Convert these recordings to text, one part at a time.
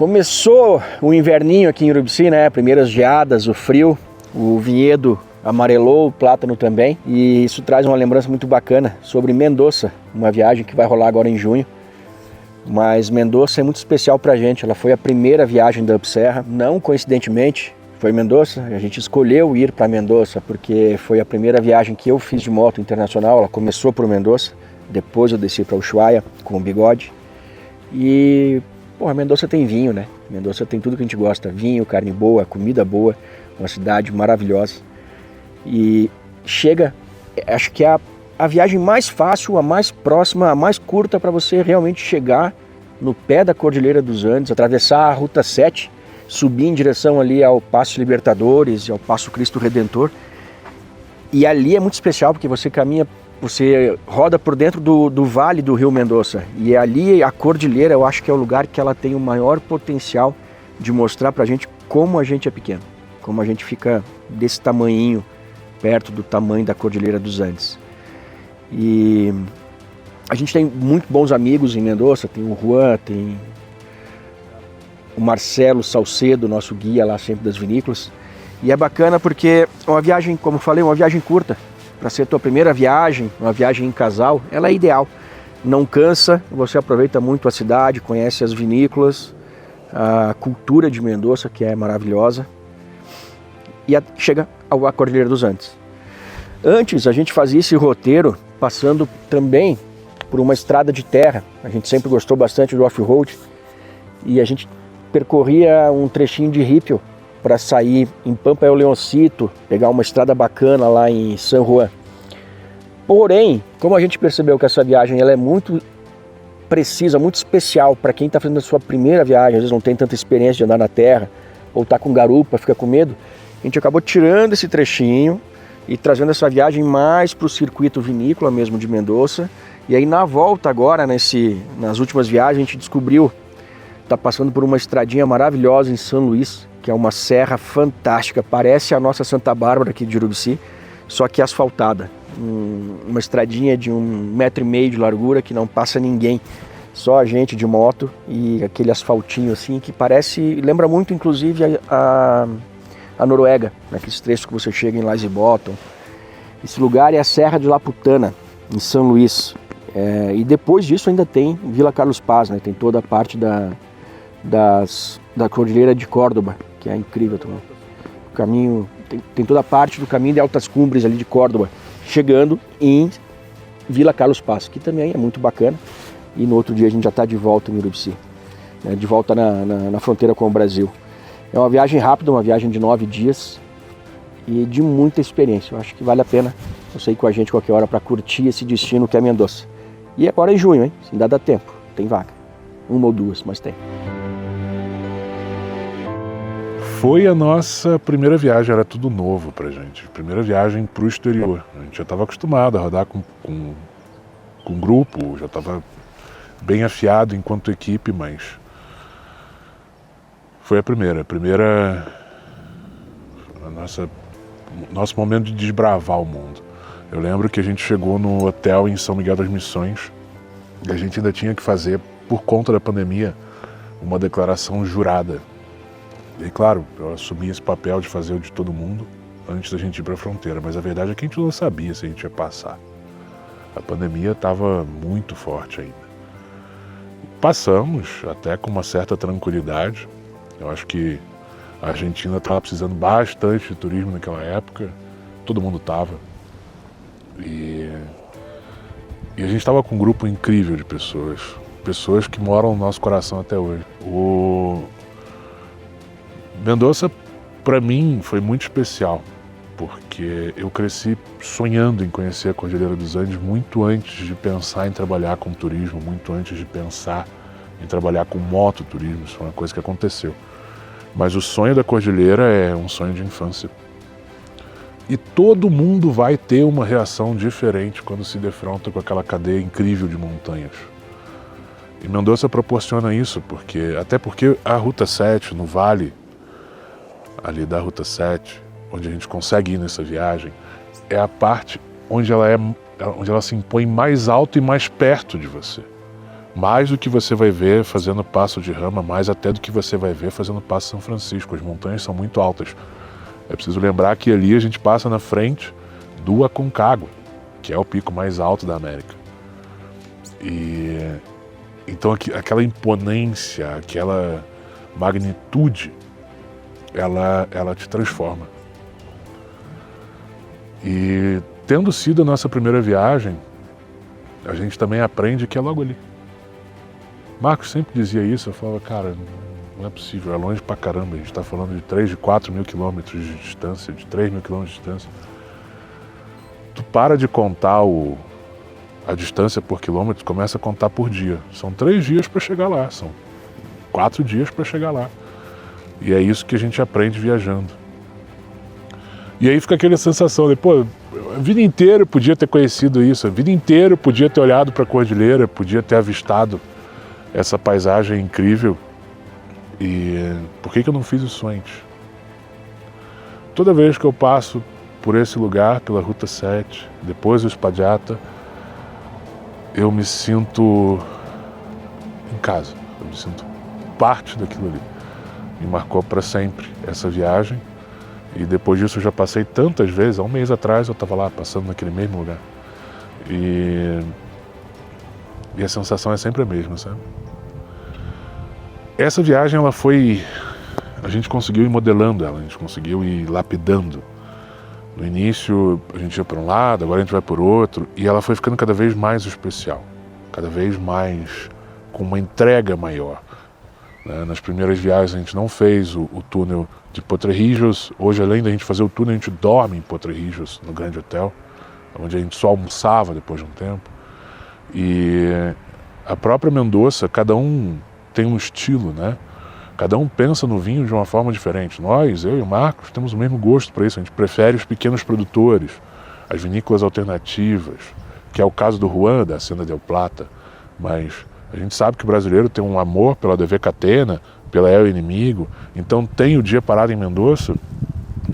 Começou o inverninho aqui em Urubici, né? Primeiras geadas, o frio, o vinhedo amarelou, o plátano também. E isso traz uma lembrança muito bacana sobre Mendoza, uma viagem que vai rolar agora em junho. Mas Mendoza é muito especial pra gente, ela foi a primeira viagem da Upserra, não coincidentemente, foi Mendoza. A gente escolheu ir para Mendoza porque foi a primeira viagem que eu fiz de moto internacional, ela começou por Mendoza, depois eu desci para Ushuaia com o Bigode. E, porra, Mendoza tem vinho, né? Mendoza tem tudo que a gente gosta, vinho, carne boa, comida boa, uma cidade maravilhosa. E chega, acho que é a viagem mais fácil, a mais próxima, a mais curta para você realmente chegar no pé da Cordilheira dos Andes, atravessar a Ruta 7, subir em direção ali ao Passo Libertadores e ao Passo Cristo Redentor. E ali é muito especial porque você caminha, você roda por dentro do vale do Rio Mendoza. E ali a Cordilheira, eu acho que é o lugar que ela tem o maior potencial de mostrar pra gente como a gente é pequeno, como a gente fica desse tamanhinho perto do tamanho da Cordilheira dos Andes. E a gente tem muito bons amigos em Mendoza, tem o Juan, tem o Marcelo Salcedo, nosso guia lá sempre das vinícolas. E é bacana porque é uma viagem, como eu falei, uma viagem curta. Para ser a tua primeira viagem, uma viagem em casal, ela é ideal. Não cansa, você aproveita muito a cidade, conhece as vinícolas, a cultura de Mendoza, que é maravilhosa. E chega à Cordilheira dos Andes. Antes a gente fazia esse roteiro passando também por uma estrada de terra. A gente sempre gostou bastante do off-road e a gente percorria um trechinho de Ripio para sair em Pampa El Leoncito, pegar uma estrada bacana lá em San Juan. Porém, como a gente percebeu que essa viagem ela é muito precisa, muito especial para quem está fazendo a sua primeira viagem, às vezes não tem tanta experiência de andar na terra, ou está com garupa, fica com medo, a gente acabou tirando esse trechinho e trazendo essa viagem mais para o circuito vinícola mesmo de Mendoza. E aí na volta agora, nas últimas viagens, a gente descobriu, está passando por uma estradinha maravilhosa em São Luís, que é uma serra fantástica, parece a nossa Santa Bárbara aqui de Urubici, só que asfaltada. Uma estradinha de 1,5 metro de largura que não passa ninguém, só a gente de moto e aquele asfaltinho assim que lembra muito inclusive a Noruega, naqueles trechos que você chega em Lysebottom. Esse lugar é a Serra de Laputana, em São Luís. E depois disso ainda tem Vila Carlos Paz, né? Tem toda a parte da Cordilheira de Córdoba, que é incrível também. O caminho, tem toda a parte do caminho de Altas Cumbres ali de Córdoba, chegando em Vila Carlos Paz, que também é muito bacana. E no outro dia a gente já está de volta em Urubici, né? De volta na fronteira com o Brasil. É uma viagem rápida, uma viagem de 9 dias e de muita experiência. Eu acho que vale a pena você ir com a gente qualquer hora para curtir esse destino que é Mendoza. E agora em junho, hein? Ainda dá tempo, tem vaga. 1 ou 2, mas tem. Foi a nossa primeira viagem, era tudo novo pra gente. Primeira viagem pro exterior. A gente já estava acostumado a rodar com grupo, já estava bem afiado enquanto equipe, mas foi a primeira nosso momento de desbravar o mundo. Eu lembro que a gente chegou no hotel em São Miguel das Missões e a gente ainda tinha que fazer, por conta da pandemia, uma declaração jurada. E claro, eu assumi esse papel de fazer o de todo mundo antes da gente ir para a fronteira, mas a verdade é que a gente não sabia se a gente ia passar. A pandemia estava muito forte ainda. Passamos até com uma certa tranquilidade. Eu acho que a Argentina estava precisando bastante de turismo naquela época, todo mundo estava. E a gente estava com um grupo incrível de pessoas que moram no nosso coração até hoje. O Mendoza, para mim, foi muito especial, porque eu cresci sonhando em conhecer a Cordilheira dos Andes muito antes de pensar em trabalhar com turismo, muito antes de pensar em trabalhar com mototurismo. Isso foi uma coisa que aconteceu. Mas o sonho da Cordilheira é um sonho de infância. E todo mundo vai ter uma reação diferente quando se defronta com aquela cadeia incrível de montanhas. E Mendoza proporciona isso, até porque a Ruta 7, no vale ali da Ruta 7, onde a gente consegue ir nessa viagem, é a parte onde ela se impõe mais alto e mais perto de você. Mais do que você vai ver fazendo Passo de Rama, mais até do que você vai ver fazendo Passo São Francisco. As montanhas são muito altas. É preciso lembrar que ali a gente passa na frente do Aconcagua, que é o pico mais alto da América. E então aquela imponência, aquela magnitude, ela te transforma. E tendo sido a nossa primeira viagem, a gente também aprende que é logo ali. Marcos sempre dizia isso, eu falava, cara, não é possível, é longe pra caramba, a gente está falando de 4 mil quilômetros de distância, de 3 mil quilômetros de distância. Tu para de contar a distância por quilômetro, começa a contar por dia. São 3 dias para chegar lá, são 4 dias para chegar lá. E é isso que a gente aprende viajando. E aí fica aquela sensação de, pô, a vida inteira eu podia ter conhecido isso, a vida inteira eu podia ter olhado para a cordilheira, podia ter avistado essa paisagem incrível. E por que eu não fiz isso antes? Toda vez que eu passo por esse lugar, pela Ruta 7, depois o Spadiata, eu me sinto em casa, eu me sinto parte daquilo ali. Me marcou para sempre essa viagem. E depois disso eu já passei tantas vezes. Há um mês atrás eu estava lá passando naquele mesmo lugar. E a sensação é sempre a mesma, sabe? Essa viagem, ela foi... A gente conseguiu ir modelando ela, a gente conseguiu ir lapidando. No início a gente ia por um lado, agora a gente vai por outro. E ela foi ficando cada vez mais especial. Cada vez mais com uma entrega maior. Nas primeiras viagens a gente não fez o túnel de Potrerillos. Hoje, além da gente fazer o túnel, a gente dorme em Potrerillos, no grande hotel, onde a gente só almoçava depois de um tempo. E a própria Mendoza, cada um tem um estilo, né? Cada um pensa no vinho de uma forma diferente. Nós, eu e o Marcos, temos o mesmo gosto para isso. A gente prefere os pequenos produtores, as vinícolas alternativas, que é o caso do Juan, da Hacienda del Plata, mas a gente sabe que o brasileiro tem um amor pela DV Catena, pela El Inimigo. Então tem o dia parado em Mendoza,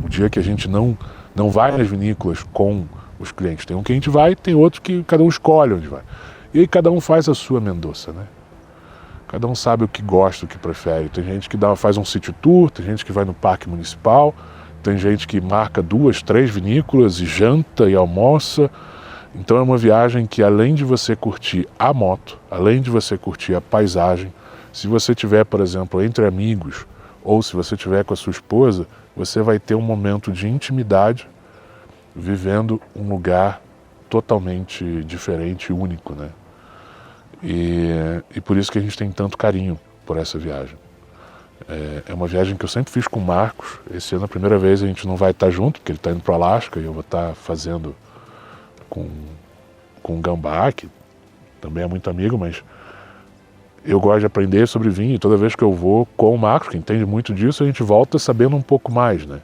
o dia que a gente não vai nas vinícolas com os clientes. Tem um que a gente vai, tem outro que cada um escolhe onde vai. E aí cada um faz a sua Mendoza, né? Cada um sabe o que gosta, o que prefere. Tem gente que faz um city tour, tem gente que vai no parque municipal, tem gente que marca 2, 3 vinícolas e janta e almoça. Então é uma viagem que, além de você curtir a moto, além de você curtir a paisagem, se você tiver, por exemplo, entre amigos, ou se você tiver com a sua esposa, você vai ter um momento de intimidade vivendo um lugar totalmente diferente e único, né? E por isso que a gente tem tanto carinho por essa viagem. É uma viagem que eu sempre fiz com o Marcos. Esse ano, a primeira vez, a gente não vai estar junto, porque ele está indo para o Alasca e eu vou estar fazendo com o Gambá, que também é muito amigo, mas eu gosto de aprender sobre vinho e toda vez que eu vou com o Marcos, que entende muito disso, a gente volta sabendo um pouco mais, né?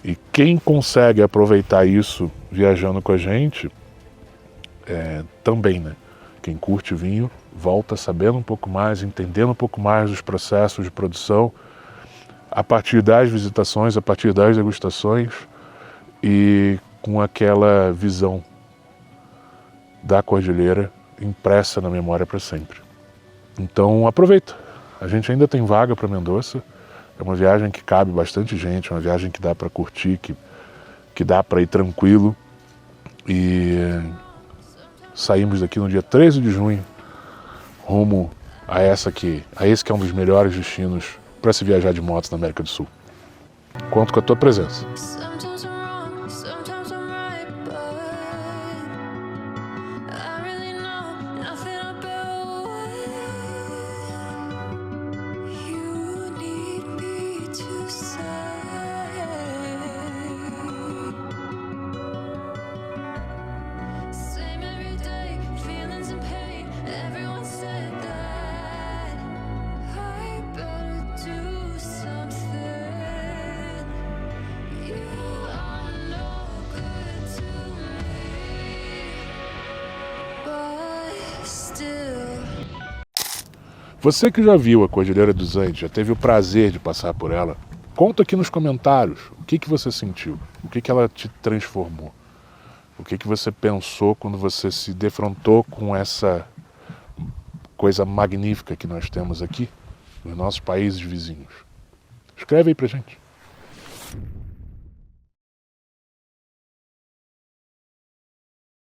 E quem consegue aproveitar isso viajando com a gente, também, né? Quem curte vinho volta sabendo um pouco mais, entendendo um pouco mais dos processos de produção, a partir das visitações, a partir das degustações e com aquela visão da cordilheira impressa na memória para sempre. Então aproveita, a gente ainda tem vaga para Mendoza, é uma viagem que cabe bastante gente, é uma viagem que dá para curtir, que dá para ir tranquilo. E saímos daqui no dia 13 de junho, rumo a esse que é um dos melhores destinos para se viajar de moto na América do Sul. Conto com a tua presença. Você que já viu a Cordilheira dos Andes, já teve o prazer de passar por ela, conta aqui nos comentários o que você sentiu, o que ela te transformou, o que você pensou quando você se defrontou com coisa magnífica que nós temos aqui nos nossos países vizinhos. Escreve aí pra gente.